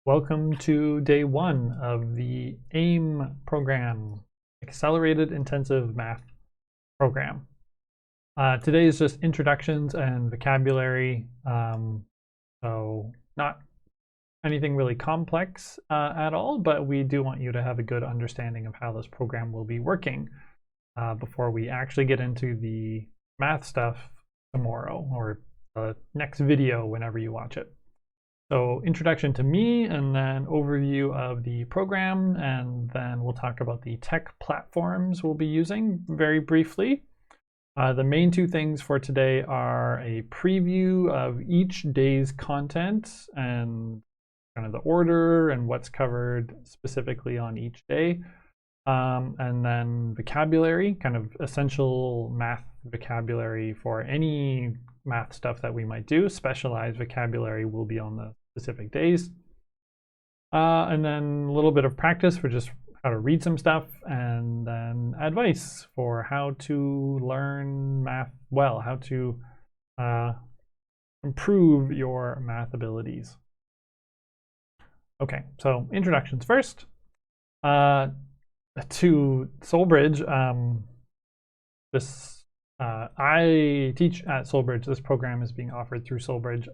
Welcome to day one of the AIM program, Accelerated Intensive Math program. Today is just introductions and vocabulary, so not anything really complex at all, but we do want you to have a good understanding of how this program will be working before we actually get into the math stuff tomorrow or the next video whenever you watch it. So introduction to me, and then overview of the program, and then we'll talk about the tech platforms we'll be using very briefly. The main two things for today are a preview of each day's content and kind of the order and what's covered specifically on each day. And then vocabulary, kind of essential math vocabulary for any math stuff that we might do. Specialized vocabulary will be on the specific days. And then a little bit of practice for just how to read some stuff, and then advice for how to learn math well, how to improve your math abilities. Okay, so introductions first. To SolBridge, I teach at SolBridge. This program is being offered through SolBridge.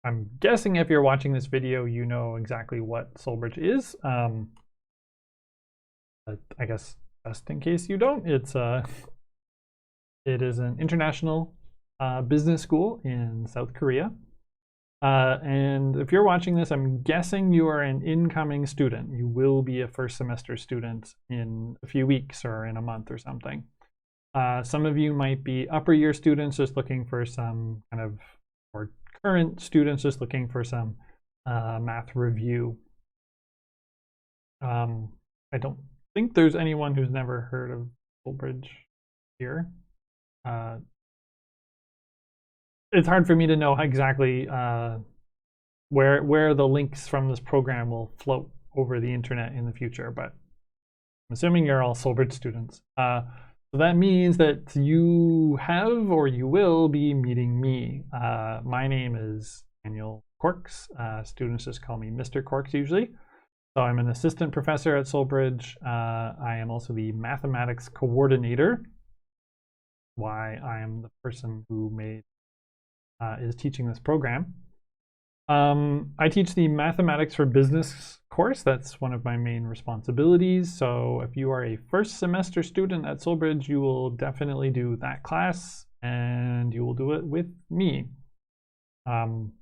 I'm guessing if you're watching this video, you know exactly what SolBridge is. But I guess just in case you don't, it is an international business school in South Korea. And if you're watching this, I'm guessing you are an incoming student. You will be a first semester student in a few weeks or in a month or something. Some of you might be upper year students just looking for some kind of, or current students just looking for some math review. I don't think there's anyone who's never heard of SolBridge here. It's hard for me to know exactly where the links from this program will float over the internet in the future, but I'm assuming you're all SolBridge students. So that means that you have or you will be meeting me. My name is Daniel Corks. Students just call me Mr. Corks usually. So I'm an assistant professor at SolBridge. I am also the mathematics coordinator. Why I am the person who is teaching this program. I teach the Mathematics for Business course. That's one of my main responsibilities. So if you are a first semester student at SolBridge, you will definitely do that class, and you will do it with me. Again,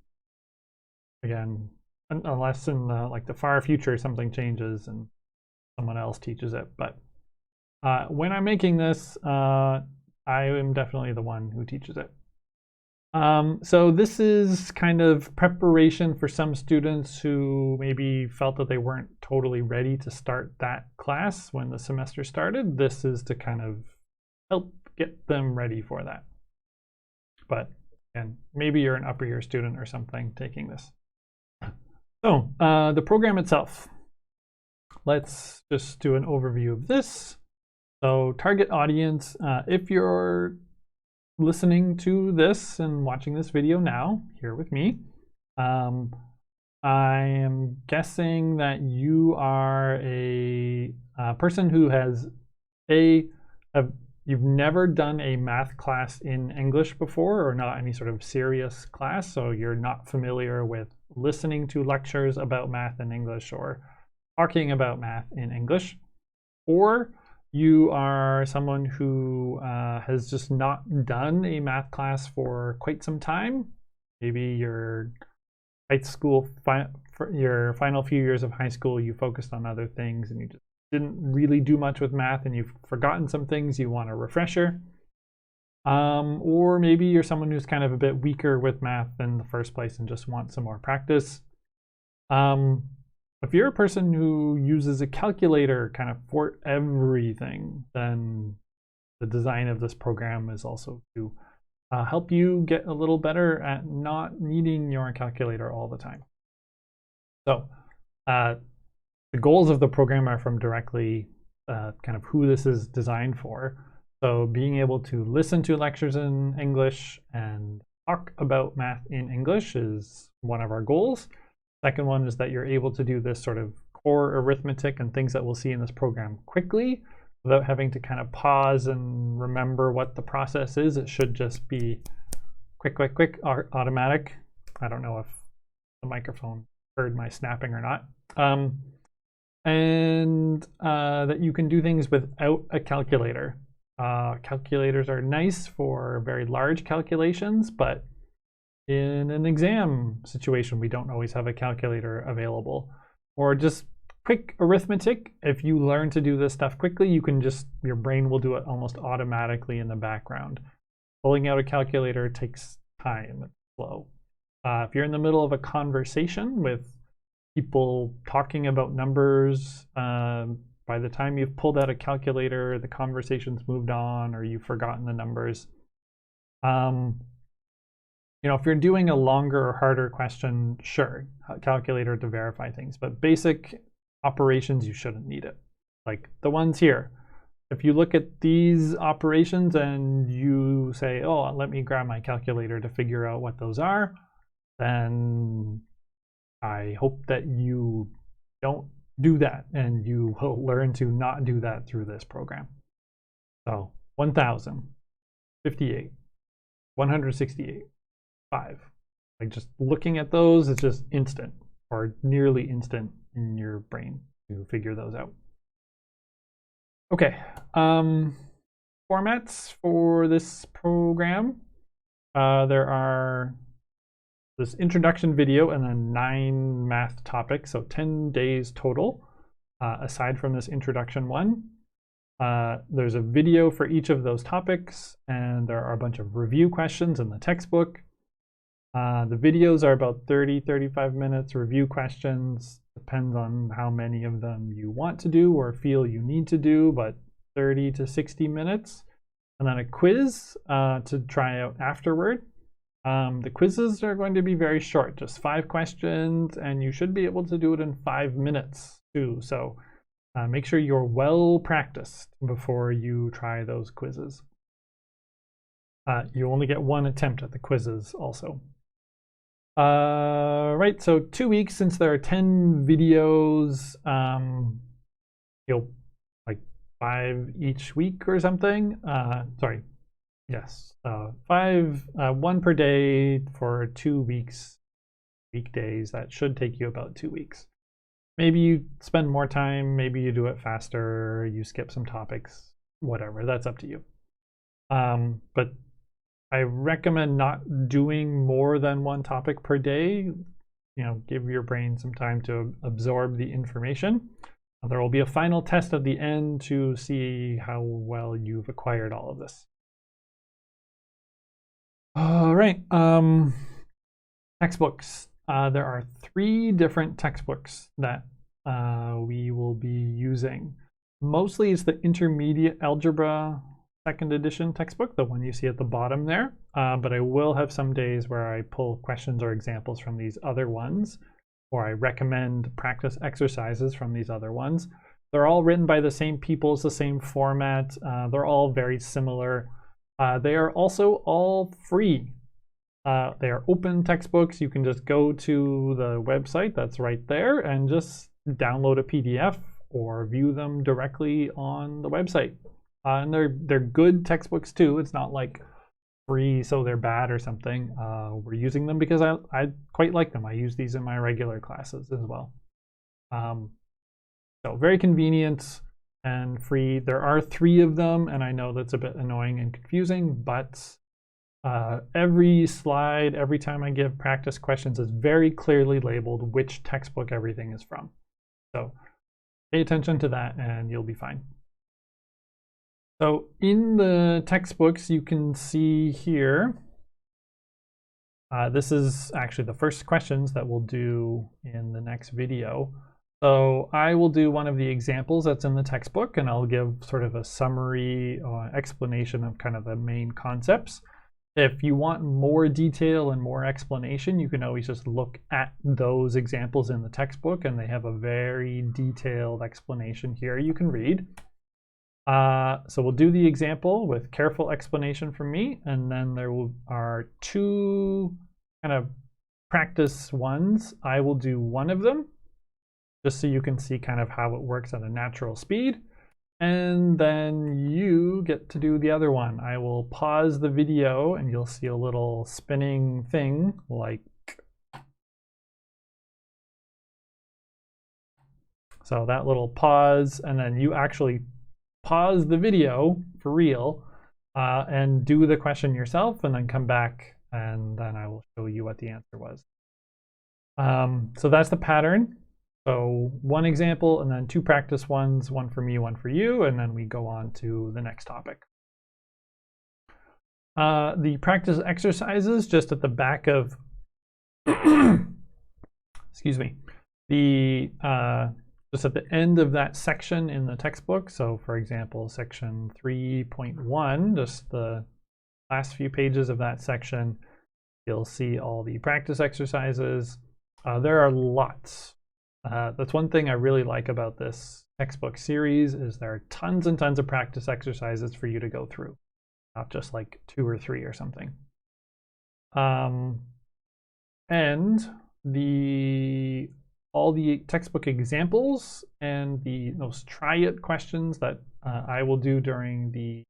unless in like the far future something changes and someone else teaches it. But when I'm making this, I am definitely the one who teaches it. So this is kind of preparation for some students who maybe felt that they weren't totally ready to start that class when the semester started. This is to kind of help get them ready for that. But again, maybe you're an upper year student or something taking this. So the program itself. Let's just do an overview of this. So target audience, if you're listening to this and watching this video now here with me, I am guessing that you are a person who has you've never done a math class in English before, or not any sort of serious class, so you're not familiar with listening to lectures about math in English or talking about math in English, or you are someone who has just not done a math class for quite some time. Maybe your high school, your final few years of high school, you focused on other things and you just didn't really do much with math, and you've forgotten some things, you want a refresher. Or maybe you're someone who's kind of a bit weaker with math in the first place and just wants some more practice. If you're a person who uses a calculator kind of for everything, then the design of this program is also to help you get a little better at not needing your calculator all the time. So the goals of the program are from directly kind of who this is designed for. So being able to listen to lectures in English and talk about math in English is one of our goals. Second one is that you're able to do this sort of core arithmetic and things that we'll see in this program quickly without having to kind of pause and remember what the process is. It should just be quick, automatic. I don't know if the microphone heard my snapping or not. And that you can do things without a calculator. Calculators are nice for very large calculations, but in an exam situation, we don't always have a calculator available. Or just quick arithmetic. If you learn to do this stuff quickly, you can just, your brain will do it almost automatically in the background. Pulling out a calculator takes time. It's slow. If you're in the middle of a conversation with people talking about numbers, by the time you've pulled out a calculator, the conversation's moved on or you've forgotten the numbers. You know, if you're doing a longer or harder question, sure, calculator to verify things, but basic operations, you shouldn't need it. Like the ones here. If you look at these operations and you say, oh, let me grab my calculator to figure out what those are, then I hope that you don't do that and you will learn to not do that through this program. So 1,000, 58, 168, 5. Like just looking at those, it's just instant or nearly instant in your brain to figure those out. Okay, formats for this program. There are this introduction video and then 9 math topics, so 10 days total, aside from this introduction one. There's a video for each of those topics, and there are a bunch of review questions in the textbook. The videos are about 30-35 minutes. Review questions depends on how many of them you want to do or feel you need to do, but 30 to 60 minutes. And then a quiz to try out afterward. The quizzes are going to be very short, just 5 questions, and you should be able to do it in 5 minutes too. So make sure you're well practiced before you try those quizzes. You only get 1 attempt at the quizzes also. Right, so 2 weeks, since there are 10 videos, you'll like 5 each week or something. Sorry, yes, 5, 1 per day for 2 weeks, weekdays. That should take you about 2 weeks. Maybe you spend more time, maybe you do it faster, you skip some topics, whatever, that's up to you. But I recommend not doing more than 1 topic per day. You know, give your brain some time to absorb the information. There will be a final test at the end to see how well you've acquired all of this. All right, textbooks. There are 3 different textbooks that we will be using. Mostly it's the intermediate algebra 2nd edition textbook, the one you see at the bottom there, but I will have some days where I pull questions or examples from these other ones, or I recommend practice exercises from these other ones. They're all written by the same people, it's the same format, they're all very similar. They are also all free. They are open textbooks. You can just go to the website that's right there and just download a PDF or view them directly on the website. And they're good textbooks too. It's not like free so they're bad or something. We're using them because I quite like them. I use these in my regular classes as well. So very convenient and free. There are 3 of them, and I know that's a bit annoying and confusing, but every slide, every time I give practice questions, is very clearly labeled which textbook everything is from. So pay attention to that and you'll be fine. So in the textbooks, you can see here, this is actually the first questions that we'll do in the next video. So I will do one of the examples that's in the textbook, and I'll give sort of a summary explanation of kind of the main concepts. If you want more detail and more explanation, you can always just look at those examples in the textbook, and they have a very detailed explanation here you can read. So we'll do the example with careful explanation from me, and then there are 2 kind of practice ones, I will do one of them, just so you can see kind of how it works at a natural speed. And then you get to do the other one. I will pause the video and you'll see a little spinning thing like, so that little pause, and then you actually pause the video for real and do the question yourself, and then come back, and then I will show you what the answer was. So that's the pattern. So one example, and then two practice ones, one for me, one for you, and then we go on to the next topic. The practice exercises just at the back of, excuse me, just at the end of that section in the textbook. So for example, section 3.1, just the last few pages of that section, you'll see all the practice exercises. There are lots. That's one thing I really like about this textbook series, is there are tons and tons of practice exercises for you to go through, not just like 2 or 3 or something. And all the textbook examples and those try it questions that I will do during the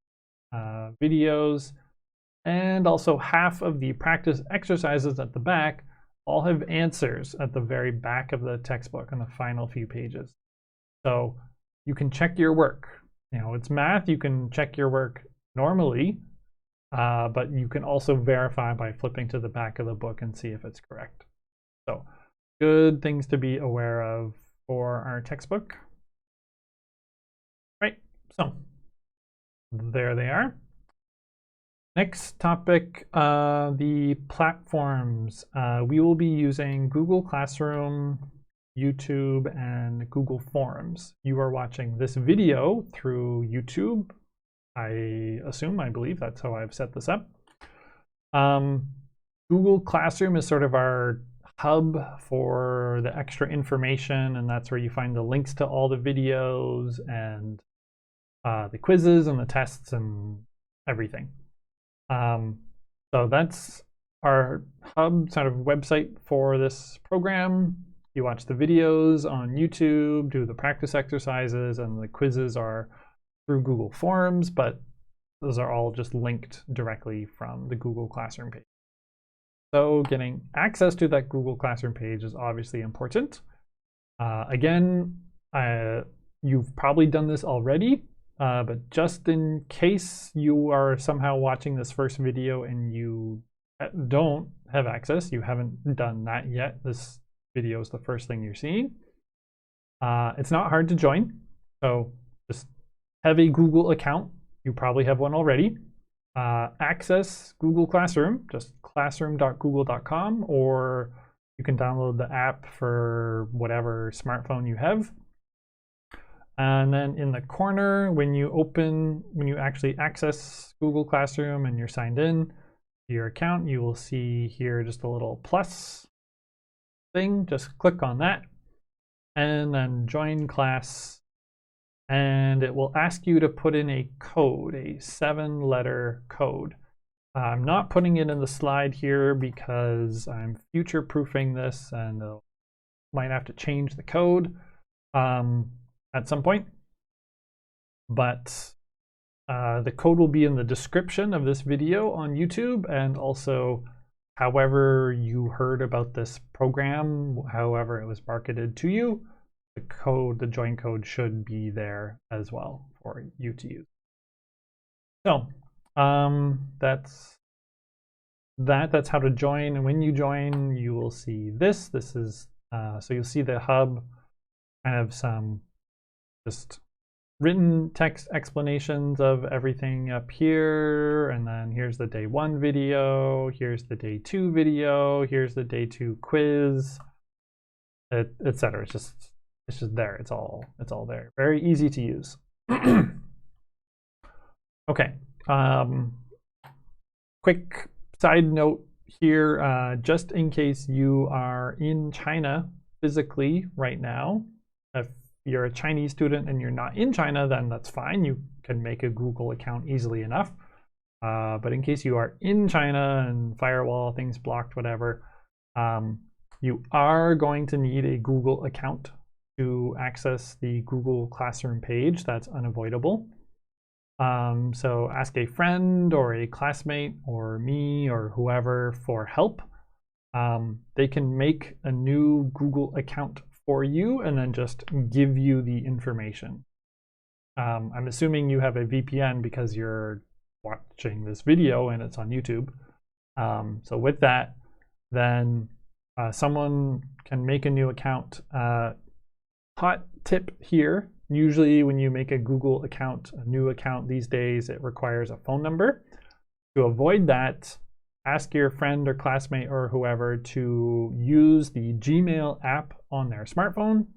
videos, and also half of the practice exercises at the back all have answers at the very back of the textbook on the final few pages. So you can check your work. It's math, you can check your work normally, but you can also verify by flipping to the back of the book and see if it's correct. So good things to be aware of for our textbook. Right, so there they are. Next topic, the platforms. We will be using Google Classroom, YouTube, and Google Forms. You are watching this video through YouTube, I believe that's how I've set this up. Google Classroom is sort of our hub for the extra information, and that's where you find the links to all the videos and the quizzes and the tests and everything. So that's our hub sort of website for this program. You watch the videos on YouTube, do the practice exercises, and the quizzes are through Google Forms, but those are all just linked directly from the Google Classroom page. So getting access to that Google Classroom page is obviously important. Again, you've probably done this already, but just in case you are somehow watching this first video and you don't have access, you haven't done that yet, this video is the first thing you're seeing. It's not hard to join. So just have a Google account. You probably have one already. Access Google Classroom, just classroom.google.com, or you can download the app for whatever smartphone you have. And then in the corner, when you actually access Google Classroom and you're signed in to your account, you will see here just a little plus thing. Just click on that and then join class. And it will ask you to put in a code, a 7-letter code. I'm not putting it in the slide here because I'm future-proofing this, and I might have to change the code at some point. But the code will be in the description of this video on YouTube, and also however you heard about this program, however it was marketed to you, the join code should be there as well for you to use. So that's how to join. And when you join, you will see this. This is so you'll see the hub, kind of some just written text explanations of everything up here, and then here's the day 1 video, here's the day 2 video, here's the day 2 quiz, etc. It's just there. It's all there. Very easy to use. Okay. Quick side note here, just in case you are in China physically right now. If you're a Chinese student and you're not in China, then that's fine. You can make a Google account easily enough. But in case you are in China and firewall, things blocked, whatever, You are going to need a Google account to access the Google Classroom page. That's unavoidable. So ask a friend or a classmate or me or whoever for help. They can make a new Google account for you and then just give you the information. I'm assuming you have a VPN because you're watching this video and it's on YouTube. So with that, then someone can make a new account. Hot tip here, usually when you make a Google account, a new account these days, it requires a phone number. To avoid that, ask your friend or classmate or whoever to use the Gmail app on their smartphone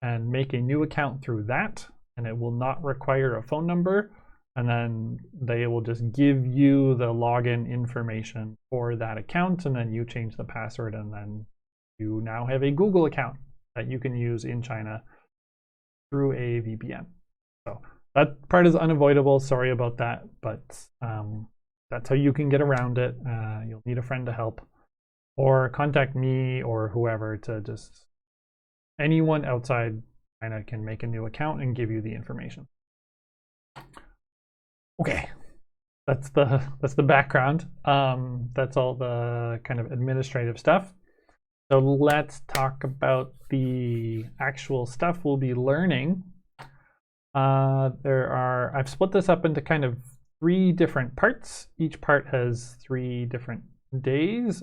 and make a new account through that, and it will not require a phone number. And then they will just give you the login information for that account, and then you change the password, and then you now have a Google account that you can use in China through a VPN. So that part is unavoidable. Sorry about that, but that's how you can get around it. You'll need a friend to help, or contact me or whoever to just, anyone outside China can make a new account and give you the information. Okay, that's the background. That's all the kind of administrative stuff. So let's talk about the actual stuff we'll be learning. I've split this up into kind of 3 different parts. Each part has 3 different days.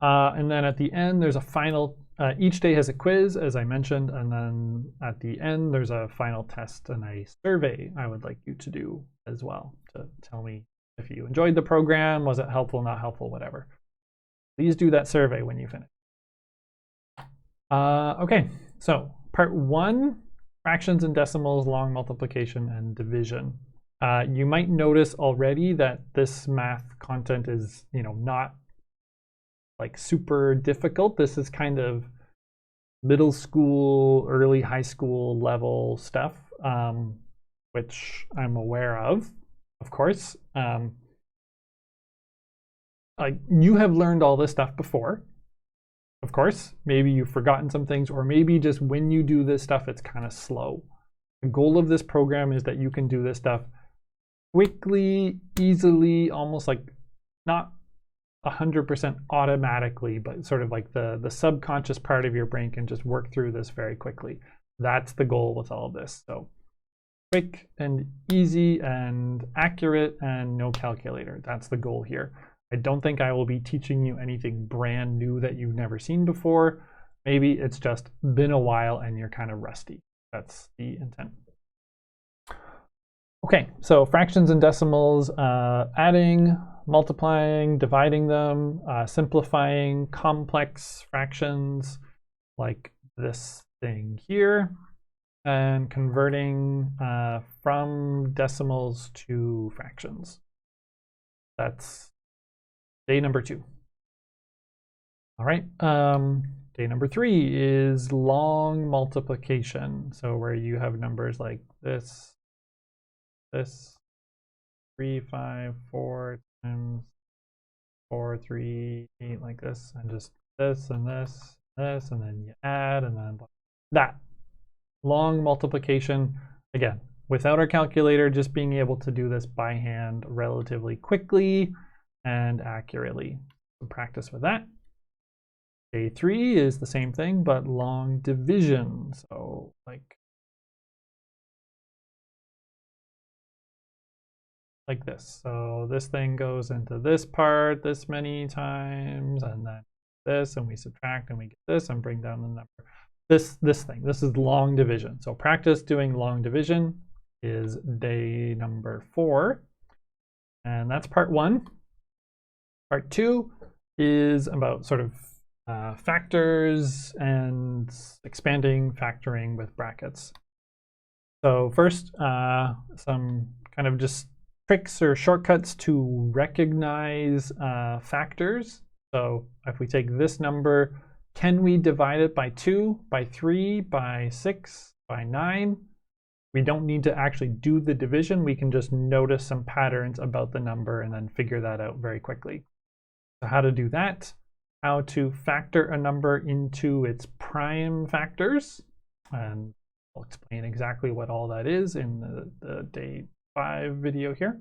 And then at the end, there's a final, each day has a quiz, as I mentioned, and then at the end, there's a final test and a survey I would like you to do as well to tell me if you enjoyed the program, was it helpful, not helpful, whatever. Please do that survey when you finish. Okay, so part 1, fractions and decimals, long multiplication and division. You might notice already that this math content is, not like super difficult. This is kind of middle school, early high school level stuff, which I'm aware of course. You have learned all this stuff before, of course. Maybe you've forgotten some things, or maybe just when you do this stuff, it's kind of slow. The goal of this program is that you can do this stuff quickly, easily, almost like not 100% automatically, but sort of like the subconscious part of your brain can just work through this very quickly. That's the goal with all of this. So quick and easy and accurate and no calculator. That's the goal here. I don't think I will be teaching you anything brand new that you've never seen before. Maybe it's just been a while and you're kind of rusty. That's the intent. Okay, so fractions and decimals, adding, multiplying, dividing them, simplifying complex fractions like this thing here, and converting from decimals to fractions. That's day number 2. All right, day number 3 is long multiplication. So where you have numbers like this, 3, 5, 4 times 4, 3, 8, like this, and just this and this, and then you add, and then that. Long multiplication, again, without our calculator, just being able to do this by hand relatively quickly and accurately. So practice with that. Day 3 is the same thing, but long division. So like this. So this thing goes into this part this many times, and then this, and we subtract and we get this and bring down the number. This thing, this is long division. So practice doing long division is day number 4. And that's part 1. Part 2 is about sort of factors and expanding factoring with brackets. So first, some kind of just tricks or shortcuts to recognize factors. So if we take this number, can we divide it by 2, by 3, by 6, by 9? We don't need to actually do the division. We can just notice some patterns about the number and then figure that out very quickly. So how to do that, how to factor a number into its prime factors, and I'll explain exactly what all that is in the day 5 video here.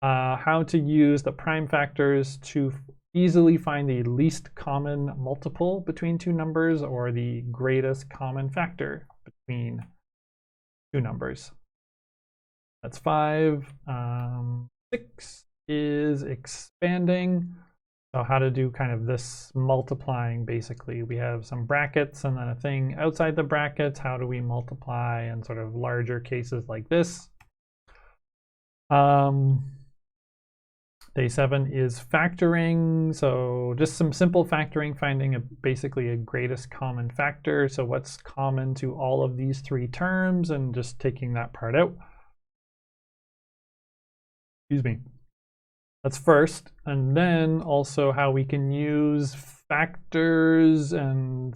How to use the prime factors to easily find the least common multiple between two numbers or the greatest common factor between two numbers. That's 5. 6 is expanding. So how to do kind of this multiplying, basically. We have some brackets and then a thing outside the brackets. How do we multiply in sort of larger cases like this? Day 7 is factoring. So just some simple factoring, finding basically a greatest common factor. So what's common to all of these 3 terms and just taking that part out. Excuse me. That's first, and then also how we can use factors and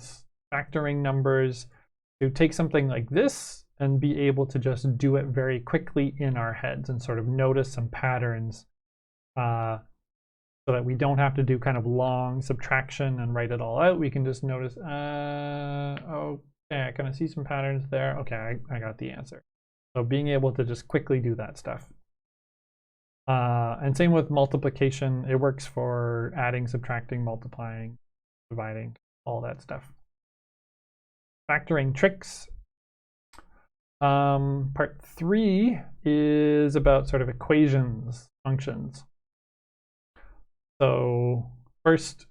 factoring numbers to take something like this and be able to just do it very quickly in our heads and sort of notice some patterns so that we don't have to do kind of long subtraction and write it all out. We can just notice, okay, I kind of see some patterns there. Okay, I got the answer. So being able to just quickly do that stuff. And same with multiplication. It works for adding, subtracting, multiplying, dividing, all that stuff. Factoring tricks. Part 3 is about sort of equations, functions. So first,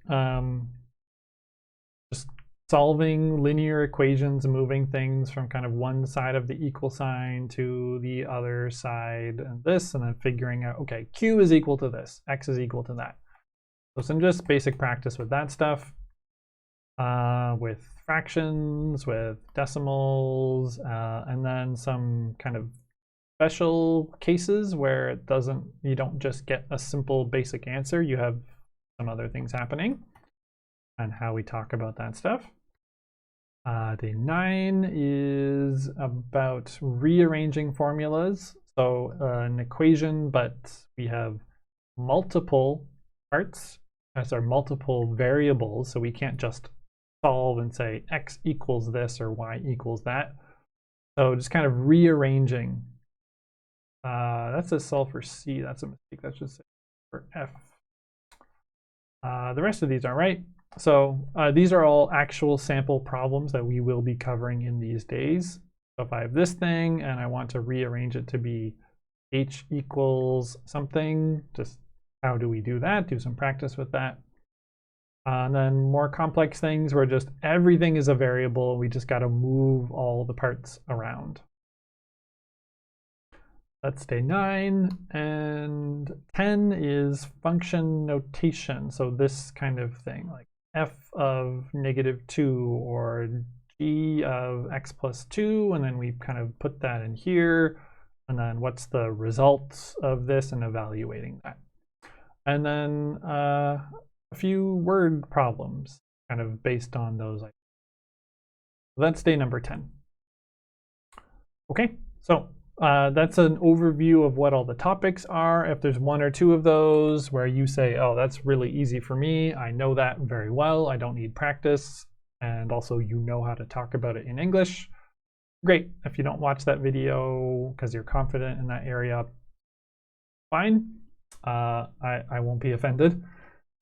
just solving linear equations and moving things from kind of one side of the equal sign to the other side and this, and then figuring out, okay, Q is equal to this, X is equal to that. So some just basic practice with that stuff, with fractions, with decimals, and then some kind of special cases where it doesn't, you don't just get a simple basic answer, you have some other things happening, and how we talk about that stuff. Day 9 is about rearranging formulas. So an equation, but we have multiple parts as our multiple variables. So we can't just solve and say x equals this or y equals that. So just kind of rearranging. That says solve for C. That's a mistake. That should say for F. The rest of these are right. So these are all actual sample problems that we will be covering in these days. So if I have this thing and I want to rearrange it to be h equals something, just how do we do that? Do some practice with that. And then more complex things where just everything is a variable. We just got to move all the parts around. That's day 9, and 10 is function notation. So this kind of thing, like f of -2 or g of x plus 2, and then we kind of put that in here, and then what's the result of this and evaluating that. And then a few word problems kind of based on those. That's day number 10. Okay, so that's an overview of what all the topics are. If there's 1 or 2 of those where you say, oh, that's really easy for me, I know that very well, I don't need practice, and also you know how to talk about it in English, great. If you don't watch that video because you're confident in that area, fine. I won't be offended.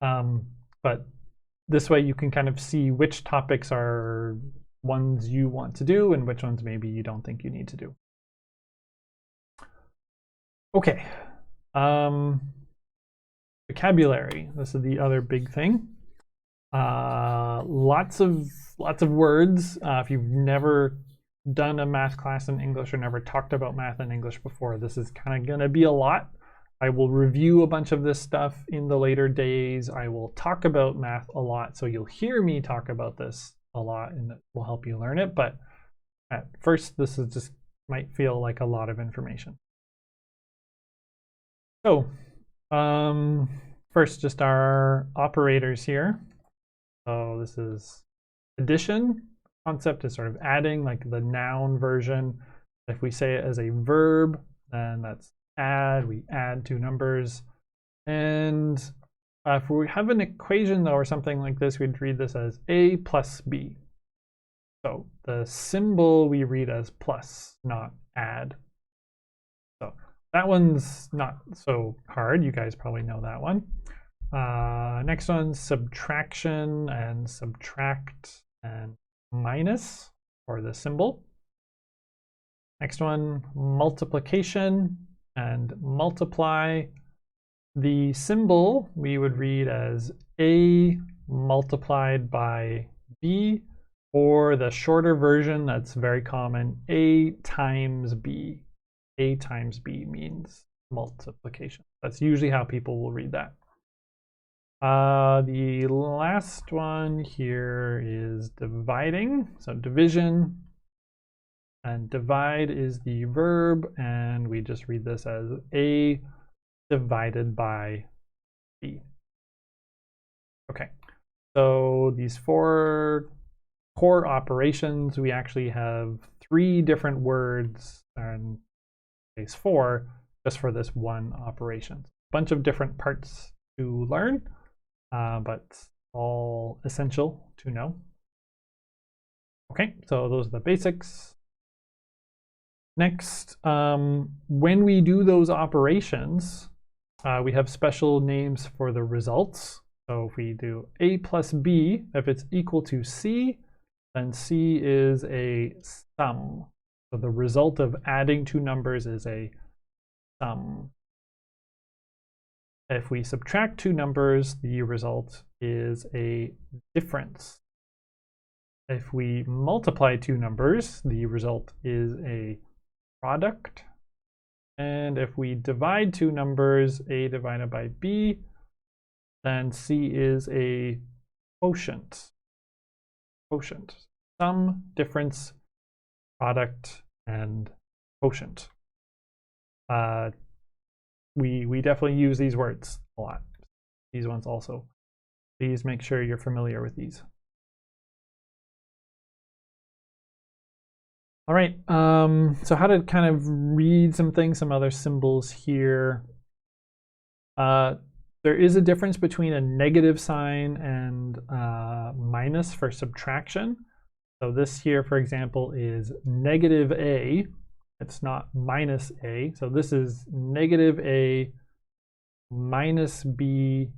But this way you can kind of see which topics are ones you want to do and which ones maybe you don't think you need to do. Okay, vocabulary. This is the other big thing. Lots of words. If you've never done a math class in English or never talked about math in English before, this is kind of going to be a lot. I will review a bunch of this stuff in the later days. I will talk about math a lot, so you'll hear me talk about this a lot, and it will help you learn it. But at first, this is just might feel like a lot of information. So first, just our operators here. So this is addition. Concept is sort of adding, like the noun version. If we say it as a verb, then that's add. We add 2 numbers. And If we have an equation, though, or something like this, we'd read this as a plus b. So the symbol we read as plus, not add. So that one's not so hard. You guys probably know that one. Next one, subtraction and subtract and minus for the symbol. Next one, multiplication and multiply. The symbol we would read as a multiplied by b, or the shorter version that's very common, a times b. A times b means multiplication. That's usually how people will read that. The last one here is dividing. So division and divide is the verb, and we just read this as a divided by b. Okay, so these 4 core operations, we actually have 3 different words, and case 4, just for this one operation. A bunch of different parts to learn, but all essential to know. Okay, so those are the basics. Next, when we do those operations, we have special names for the results. So if we do a plus b, if it's equal to c, then c is a sum. So the result of adding 2 numbers is a sum. If we subtract 2 numbers, the result is a difference. If we multiply 2 numbers, the result is a product. And if we divide 2 numbers, a divided by b, then c is a quotient. Quotient. Sum, difference, product, and quotient. We definitely use these words a lot. These ones also. Please make sure you're familiar with these. All right, so how to kind of read some things, some other symbols here. There is a difference between a negative sign and minus for subtraction. So this here, for example, is negative a. It's not minus a. So this is negative a minus b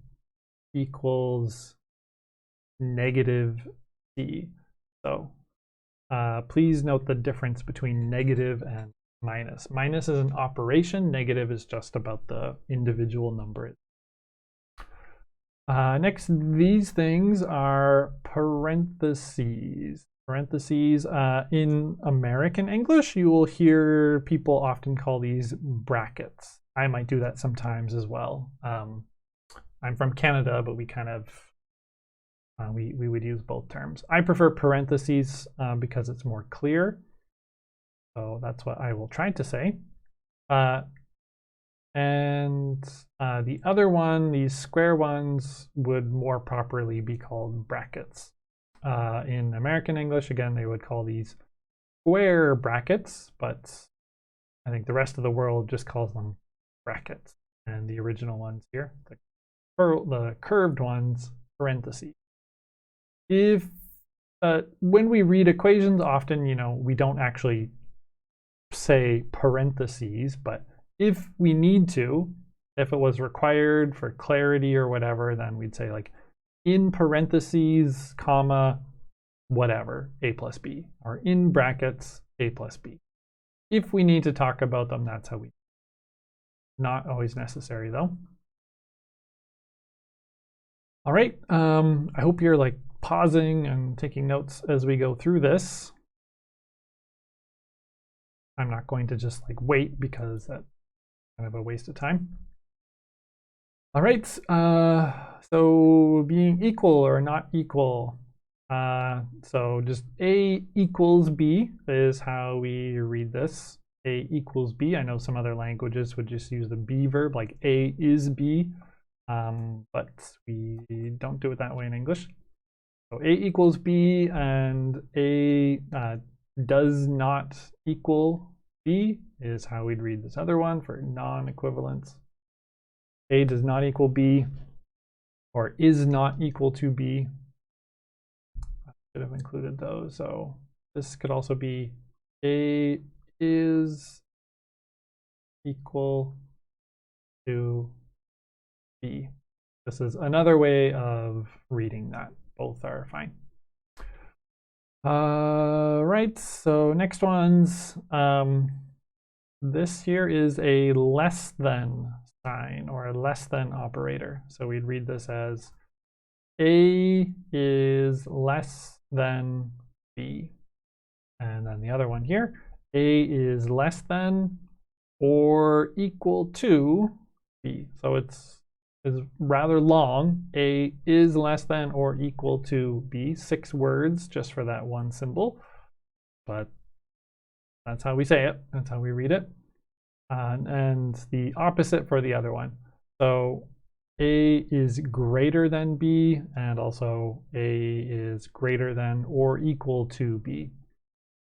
equals negative c. So please note the difference between negative and minus. Minus is an operation. Negative is just about the individual number. Next, these things are parentheses. Parentheses. In American English, you will hear people often call these brackets. I might do that sometimes as well. I'm from Canada, but we kind of we would use both terms. I prefer parentheses because it's more clear. So that's what I will try to say. And the other one, these square ones, would more properly be called brackets. In American English, again, they would call these square brackets, but I think the rest of the world just calls them brackets. And the original ones here, the curved ones, parentheses. If when we read equations, often, we don't actually say parentheses, but if we need to, if it was required for clarity or whatever, then we'd say like in parentheses, comma, whatever, a plus b, or in brackets, a plus b. If we need to talk about them, that's how we do it. Not always necessary though. All right, I hope you're like pausing and taking notes as we go through this. I'm not going to just like wait because that's kind of a waste of time. All right, so being equal or not equal. So just a equals b is how we read this. A equals b. I know some other languages would just use the be verb, like a is b, but we don't do it that way in English. So a equals b and a does not equal b is how we'd read this other one for non-equivalence. A does not equal b. or is not equal to b. I should have included those. So this could also be a is equal to b. This is another way of reading that. Both are fine. Right, so next ones. This here is a less than sign or a less than operator. So we'd read this as a is less than b. And then the other one here, a is less than or equal to b. So it's rather long. A is less than or equal to b. 6 words just for that one symbol. But that's how we say it. That's how we read it. And the opposite for the other one. So a is greater than b, and also a is greater than or equal to b.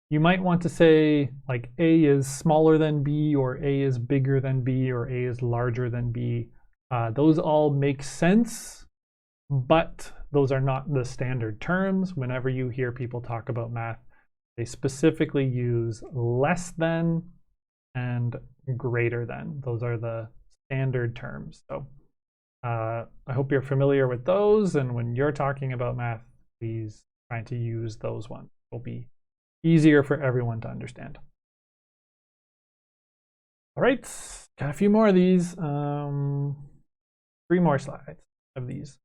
You might want to say like a is smaller than b, or a is bigger than b, or a is larger than b. Those all make sense, but those are not the standard terms. Whenever you hear people talk about math, they specifically use less than and greater than. Those are the standard terms. So I hope you're familiar with those, and when you're talking about math, please try to use those ones. It will be easier for everyone to understand. All right, got a few more of these. 3 more slides of these.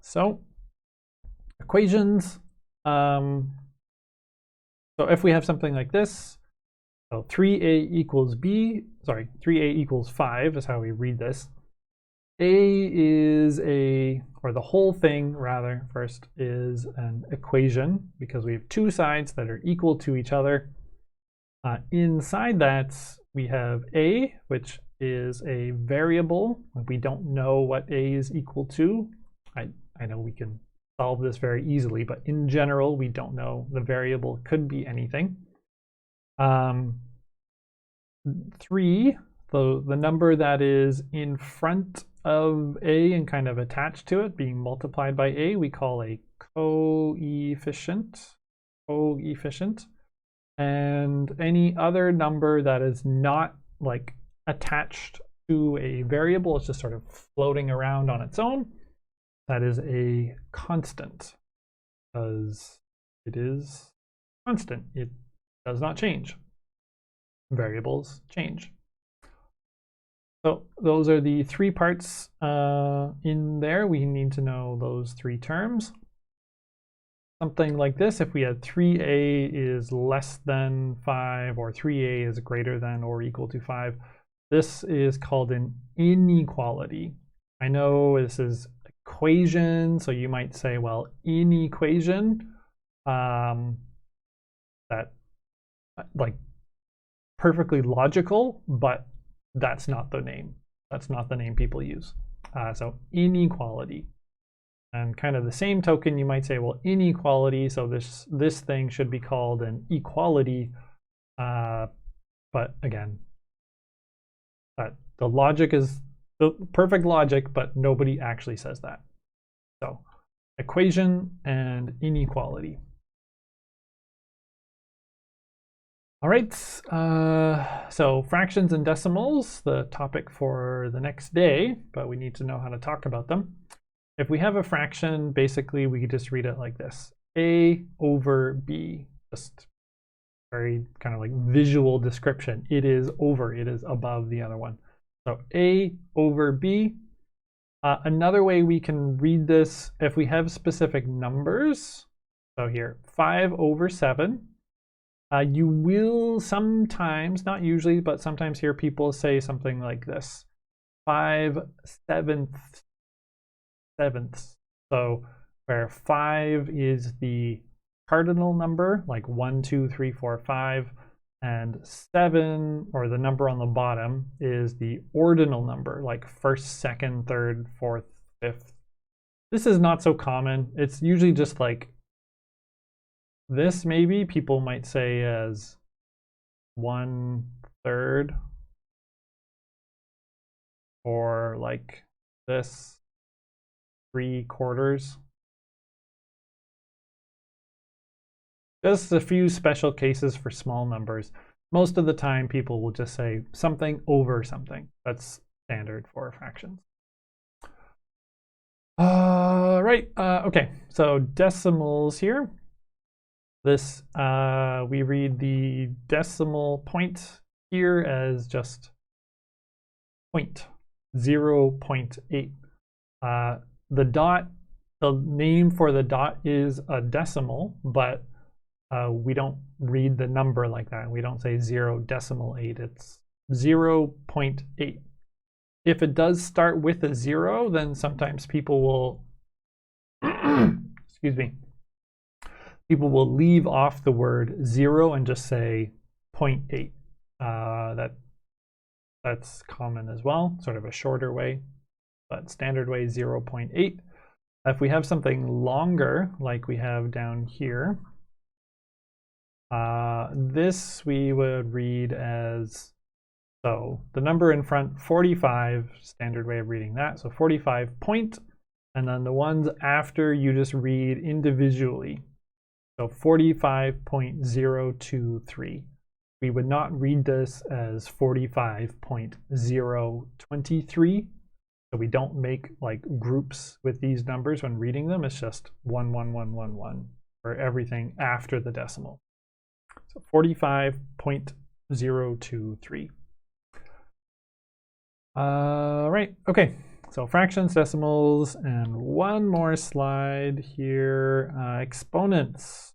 So equations. So if we have something like this, so 3a equals b, sorry, 3a equals 5 is how we read this. A is or the whole thing rather, first is an equation because we have 2 sides that are equal to each other. Inside that, we have a, which is a variable. We don't know what a is equal to. I know we can solve this very easily, but in general, we don't know. The variable could be anything. 3, the number that is in front of a and kind of attached to it, being multiplied by a, we call a coefficient. And any other number that is not like attached to a variable, it's just sort of floating around on its own, that is a constant, because it is constant. It does not change. Variables change. So those are the 3 parts in there. We need to know those 3 terms. Something like this, if we had 3a is less than 5, or 3a is greater than or equal to 5, this is called an inequality. I know this is equation, so you might say, well, inequation, that like perfectly logical, but that's not the name. That's not the name people use. So inequality. And kind of the same token, you might say, well, inequality, so this thing should be called an equality. But again, the logic is the perfect logic, but nobody actually says that. So equation and inequality. All right, so fractions and decimals, the topic for the next day, but we need to know how to talk about them. If we have a fraction, basically we could just read it like this: a over b, just very kind of like visual description. It is over, it is above the other one. So a over b. Another way we can read this, if we have specific numbers, so here, 5 over 7, you will sometimes, not usually, but sometimes hear people say something like this: 5/7. So where 5 is the cardinal number, like 1, 2, 3, 4, 5, and 7, or the number on the bottom, is the ordinal number, like 1st, 2nd, 3rd, 4th, 5th. This is not so common. It's usually just like this, maybe people might say as 1/3. or like this 3/4. Just a few special cases for small numbers. Most of the time, people will just say something over something. That's standard for fractions. Right, okay, so decimals here. This, we read the decimal point here as just 0.8. The dot, the name for the dot is a decimal, but we don't read the number like that. We don't say 0.8. It's 0.8. If it does start with a 0, then sometimes people will, excuse me, people will leave off the word 0 and just say 0.8. That's common as well, sort of a shorter way, but standard way 0.8. If we have something longer, like we have down here, this we would read as, so the number in front, 45, standard way of reading that. So 45 point, and then the ones after you just read individually. So 45.023. We would not read this as 45.023. So we don't make like groups with these numbers when reading them. It's just 1, 1, 1, 1, 1 for everything after the decimal. So 45.023. Right, okay, so fractions, decimals, and one more slide here, exponents.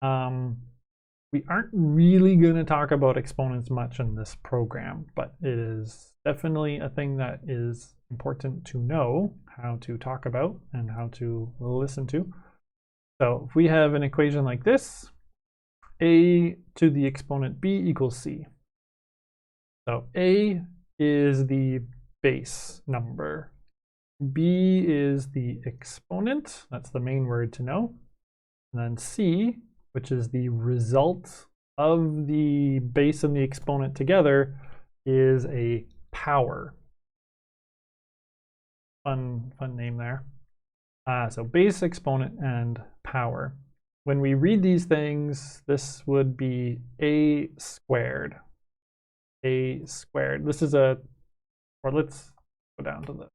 We aren't really going to talk about exponents much in this program, but it is definitely a thing that is important to know how to talk about and how to listen to. So if we have an equation like this, a to the exponent b equals c. So a is the base number. B is the exponent. That's the main word to know. And then C, which is the result of the base and the exponent together, is a power. Fun name there. So base, exponent, and power. When we read these things, this would be a squared. A squared. This is a, or let's go down to the,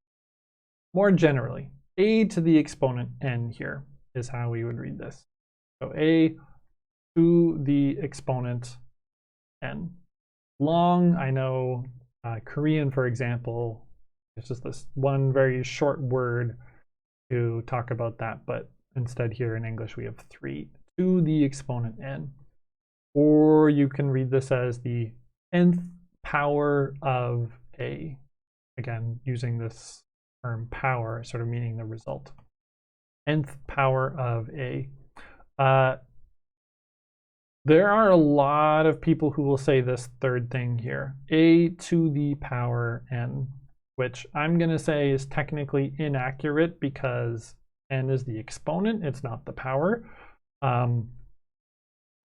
more generally, a to the exponent n here is how we would read this. So a to the exponent n. Long, I know Korean, for example, it's just this one very short word to talk about that, but instead here in English we have 3 to the exponent n. Or you can read this as the nth power of a. Again, using this term power, sort of meaning the result. Nth power of a. There are a lot of people who will say this third thing here, a to the power n, which I'm going to say is technically inaccurate because n is the exponent, it's not the power.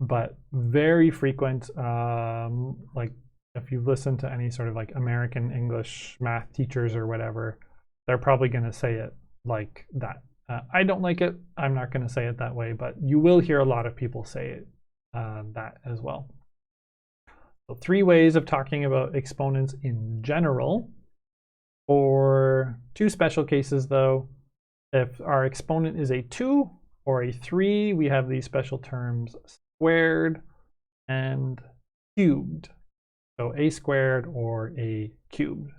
But very frequent, like if you listen to any sort of like American English math teachers or whatever, they're probably going to say it like that. I don't like it. I'm not going to say it that way, but you will hear a lot of people say it that as well. So 3 ways of talking about exponents in general. For 2 special cases though, if our exponent is a 2 or a 3, we have these special terms squared and cubed. So a squared or a cubed.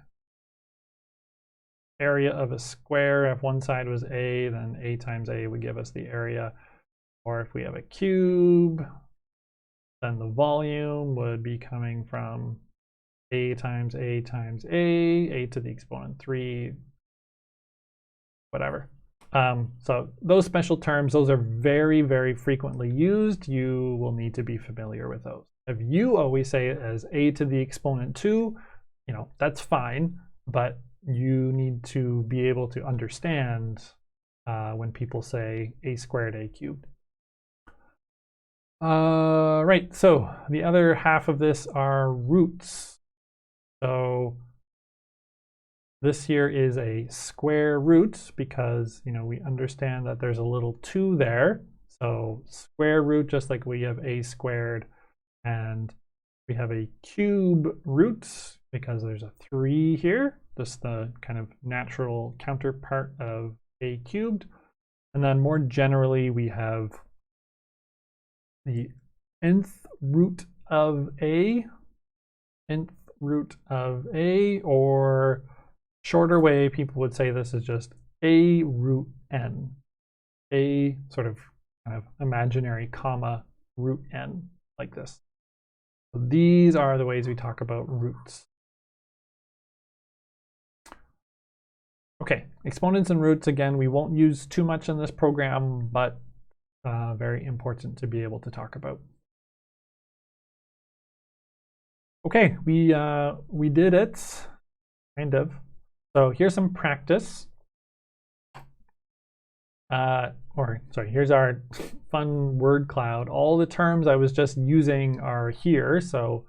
Area of a square, if one side was a, then a times a would give us the area. Or if we have a cube, then the volume would be coming from a times a times a to the exponent 3, whatever. So those special terms, those are very, very frequently used. You will need to be familiar with those. If you always say it as a to the exponent 2, you know, that's fine, but you need to be able to understand when people say a squared, a cubed. Right, so the other half of this are roots. So This here is a square root because, we understand that there's a little 2 there. So square root, just like we have a squared, and we have a cube root because there's a 3 here, just the kind of natural counterpart of a cubed. And then more generally, we have the nth root of a, or shorter way people would say this is just a root n, a sort of kind of imaginary comma root n, like this. So these are the ways we talk about roots. Okay, exponents and roots, again, we won't use too much in this program, but very important to be able to talk about. Okay, we did it, kind of. So here's some practice. Here's our fun word cloud. All the terms I was just using are here, so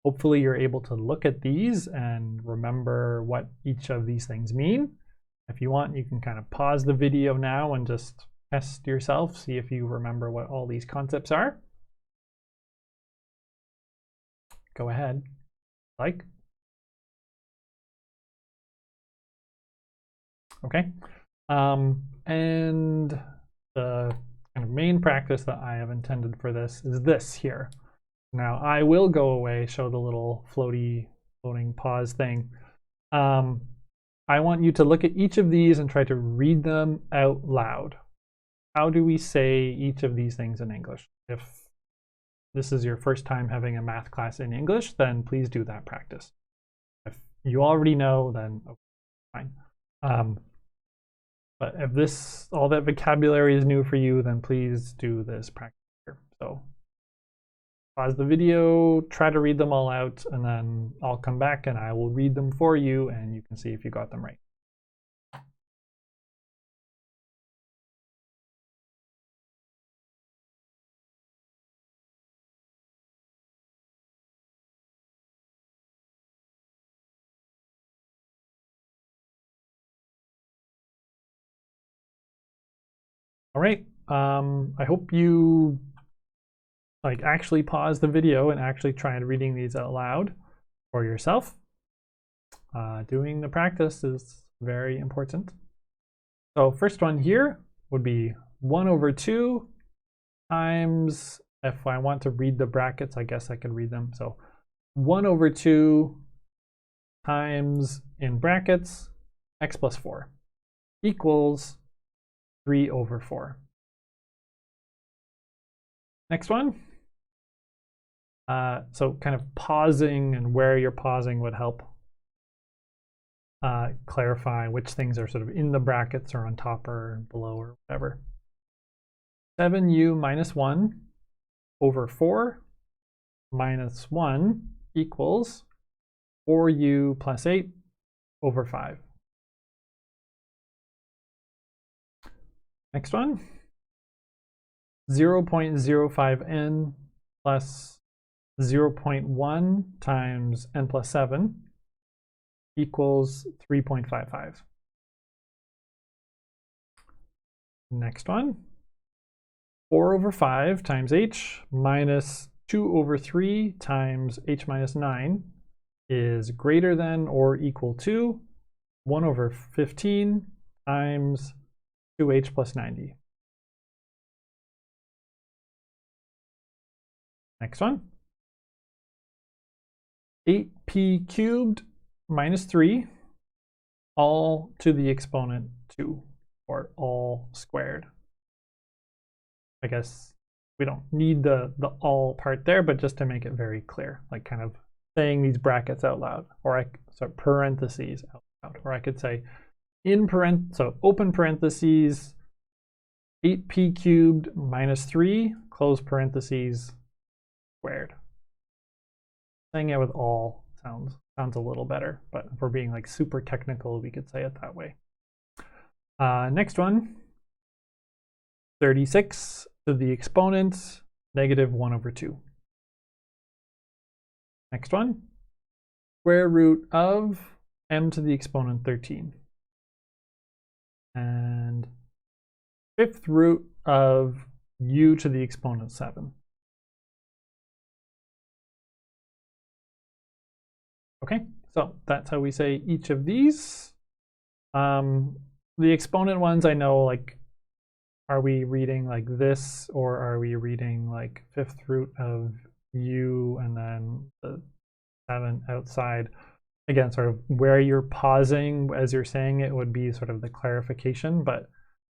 hopefully you're able to look at these and remember what each of these things mean. If you want, you can kind of pause the video now and just test yourself, see if you remember what all these concepts are. Go ahead, like. Okay, and the kind of main practice that I have intended for this is this here. Now I will go away, show the little floating pause thing. I want you to look at each of these and try to read them out loud. How do we say each of these things in English? If this is your first time having a math class in English, then please do that practice. If you already know, then okay, fine. But if all that vocabulary is new for you, then please do this practice here. So pause the video, try to read them all out, and then I'll come back and I will read them for you, and you can see if you got them right. All right, I hope you actually pause the video and actually try reading these out loud for yourself. Doing the practice is very important. So first one here would be 1/2 times, if I want to read the brackets, I guess I could read them. So 1/2 times, in brackets, x plus 4 equals 3/4. Next one. So kind of pausing and where you're pausing would help clarify which things are sort of in the brackets or on top or below or whatever. 7u minus 1/4 minus 1 equals 4u plus 8/5. Next one. 0.05n plus 0.1 times n plus 7 equals 3.55. Next one. 4/5 times h minus 2/3 times h minus 9 is greater than or equal to 1/15 times 2h plus 90. Next one. 8p cubed minus 3 all to the exponent 2, or all squared. I guess we don't need the all part there, but just to make it very clear, like kind of saying these brackets out loud, or parentheses out loud, or I could say so open parentheses 8p cubed minus 3 close parentheses squared. Saying it with all sounds a little better, but if we're being like super technical, we could say it that way. Next one. 36 to the exponent -1/2. Next one. Square root of m to the exponent 13. And fifth root of u to the exponent 7. Okay, so that's how we say each of these. The exponent ones I know, like, are we reading like this, or are we reading like fifth root of u and then the 7 outside? Again, sort of where you're pausing as you're saying it would be sort of the clarification, but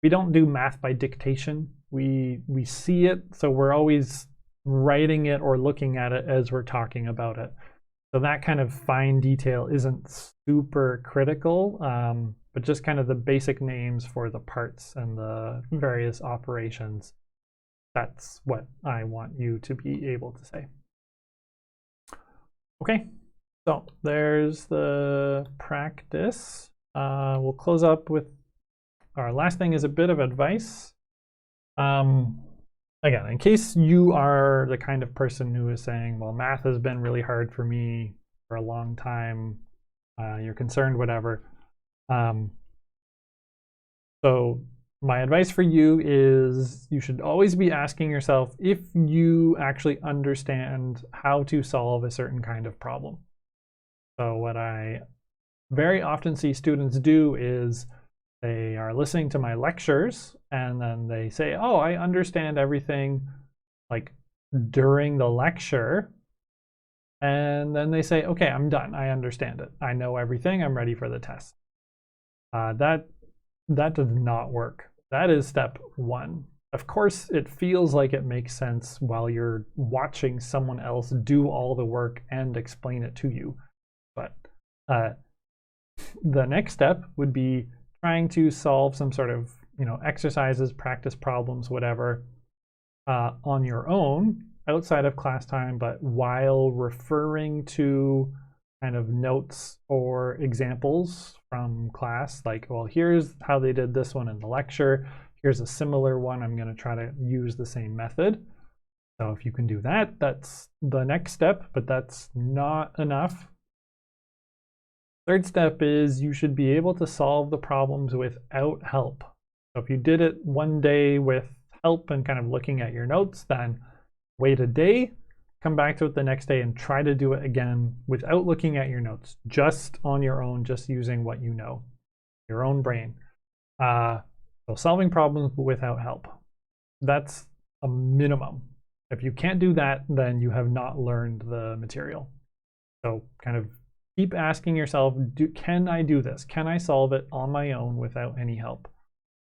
we don't do math by dictation. We see it, so we're always writing it or looking at it as we're talking about it. So that kind of fine detail isn't super critical, but just kind of the basic names for the parts and the various operations. That's what I want you to be able to say. Okay, so there's the practice. We'll close up with our last thing is a bit of advice. Again, in case you are the kind of person who is saying, well, math has been really hard for me for a long time, you're concerned, whatever. So my advice for you is you should always be asking yourself if you actually understand how to solve a certain kind of problem. So what I very often see students do is they are listening to my lectures and then they say, oh, I understand everything, like during the lecture. And then they say, okay, I'm done. I understand it. I know everything. I'm ready for the test. That does not work. That is step one. Of course, it feels like it makes sense while you're watching someone else do all the work and explain it to you. But the next step would be trying to solve some sort of, exercises, practice problems, whatever, on your own outside of class time, but while referring to kind of notes or examples from class, like, well, here's how they did this one in the lecture. Here's a similar one. I'm going to try to use the same method. So if you can do that, that's the next step, but that's not enough. Third step is you should be able to solve the problems without help. So if you did it one day with help and kind of looking at your notes, then wait a day, come back to it the next day and try to do it again without looking at your notes, just on your own, just using what you know, your own brain. So solving problems without help. That's a minimum. If you can't do that, then you have not learned the material. So kind of keep asking yourself, can I do this? Can I solve it on my own without any help?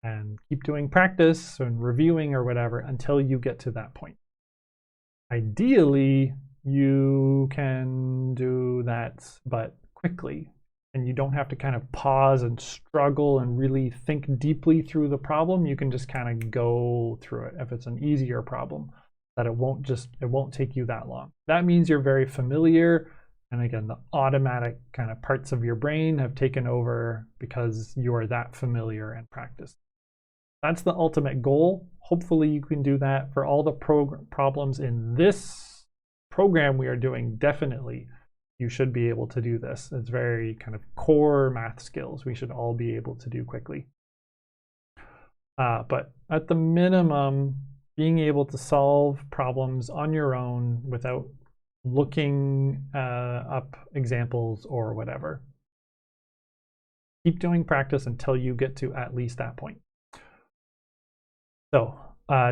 And keep doing practice and reviewing or whatever until you get to that point. Ideally, you can do that, but quickly, and you don't have to kind of pause and struggle and really think deeply through the problem. You can just kind of go through it if it's an easier problem, that it won't take you that long. That means you're very familiar, and again, the automatic kind of parts of your brain have taken over because you're that familiar and practiced. That's the ultimate goal. Hopefully you can do that for all the problems in this program we are doing. Definitely, you should be able to do this. It's very kind of core math skills we should all be able to do quickly. But at the minimum, being able to solve problems on your own without looking up examples or whatever. Keep doing practice until you get to at least that point. So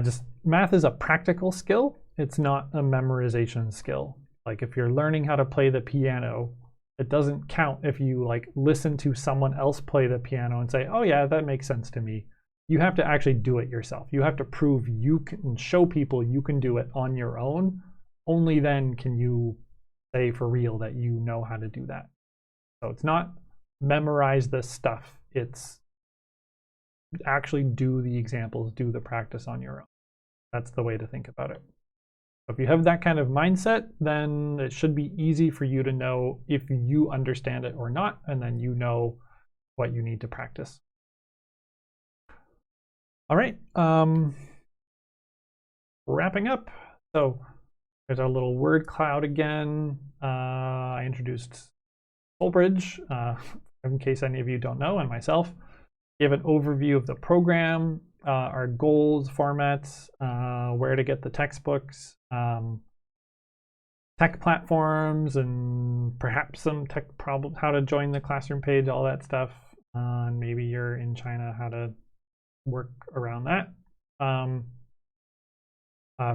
just math is a practical skill. It's not a memorization skill. Like if you're learning how to play the piano, it doesn't count if you like listen to someone else play the piano and say, oh yeah, that makes sense to me. You have to actually do it yourself. You have to prove you can, show people you can do it on your own. Only then can you say for real that you know how to do that. So it's not memorize this stuff. It's actually do the examples, do the practice on your own. That's the way to think about it. So if you have that kind of mindset, then it should be easy for you to know if you understand it or not, and then you know what you need to practice. All right, wrapping up. So there's our little word cloud again. I introduced SolBridge. in case any of you don't know, and myself, give an overview of the program, our goals, formats, where to get the textbooks, tech platforms, and perhaps some tech problems, how to join the classroom page, all that stuff. And maybe you're in China, how to work around that.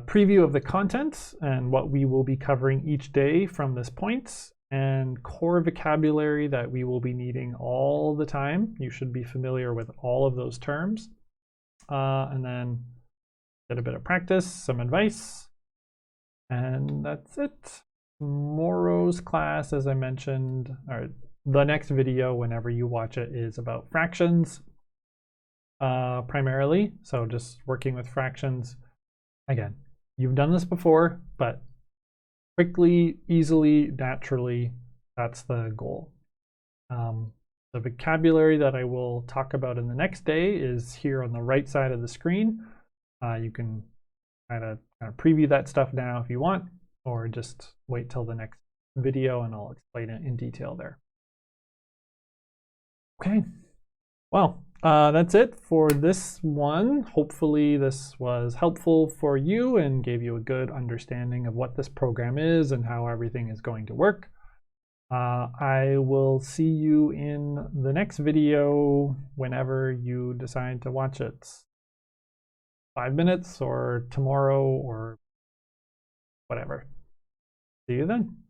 Preview of the content and what we will be covering each day from this point, and core vocabulary that we will be needing all the time. You should be familiar with all of those terms. And then get a bit of practice, some advice, and that's it. Tomorrow's class, as I mentioned, or the next video, whenever you watch it, is about fractions primarily. So just working with fractions. Again, you've done this before, but quickly, easily, naturally, that's the goal. The vocabulary that I will talk about in the next day is here on the right side of the screen. You can kind of preview that stuff now if you want, or just wait till the next video and I'll explain it in detail there. Okay, well, that's it for this one. Hopefully this was helpful for you and gave you a good understanding of what this program is and how everything is going to work. I will see you in the next video whenever you decide to watch it. 5 minutes or tomorrow or whatever. See you then.